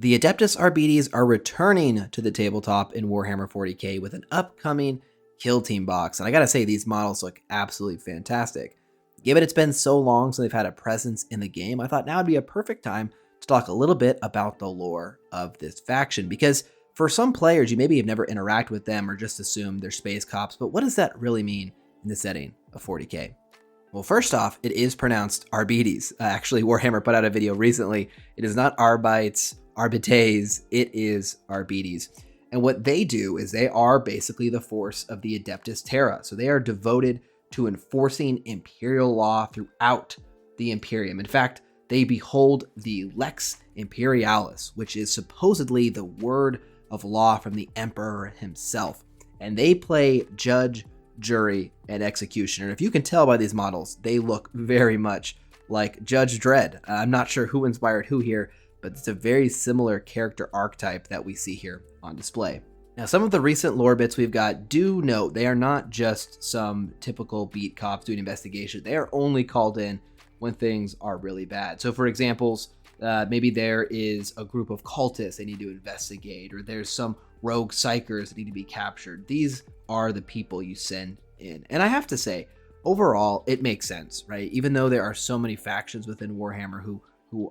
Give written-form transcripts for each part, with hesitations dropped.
The Adeptus Arbites are returning to the tabletop in Warhammer 40k with an upcoming Kill Team box, and I gotta say, these models look absolutely fantastic. Given it's been so long since they've had a presence in the game, I thought now would be a perfect time to talk a little bit about the lore of this faction, because for some players, you maybe have never interacted with them or just assume they're space cops, but what does that really mean in the setting of 40k? Well, first off, it is pronounced Arbites. Actually, Warhammer put out a video recently. It is not Arbites, Arbites, it is Arbites. And what they do is they are basically the force of the Adeptus Terra. So they are devoted to enforcing Imperial law throughout the Imperium. In fact, they behold the Lex Imperialis, which is supposedly the word of law from the Emperor himself. And they play judge, jury, and executioner. If you can tell by these models, they look very much like Judge Dredd. I'm not sure who inspired who here, but it's a very similar character archetype that we see here on display. Now, some of the recent lore bits we've got, do note they are not just some typical beat cops doing investigation. They are only called in when things are really bad. So for examples, maybe there is a group of cultists they need to investigate, or there's some rogue psychers that need to be captured. These are the people you send in. And I have to say, overall, it makes sense, right? Even though there are so many factions within Warhammer who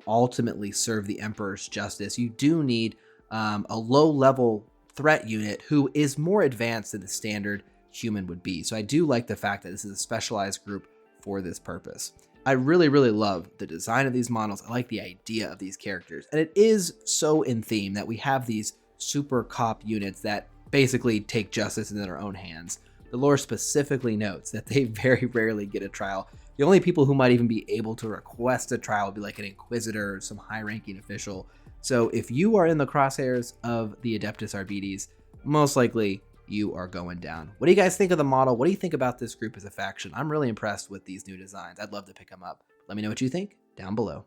ultimately serve the Emperor's justice, you do need a low-level threat unit who is more advanced than the standard human would be. So I do like the fact that this is a specialized group for this purpose. I really, really love the design of these models. I like the idea of these characters. And it is so in theme that we have these super cop units that basically take justice into their own hands. The lore specifically notes that they very rarely get a trial. The only people who might even be able to request a trial would be like an inquisitor or some high-ranking official. So if you are in the crosshairs of the Adeptus Arbites, most likely you are going down. What do you guys think of the model? What do you think about this group as a faction? I'm really impressed with these new designs. I'd love to pick them up. Let me know what you think down below.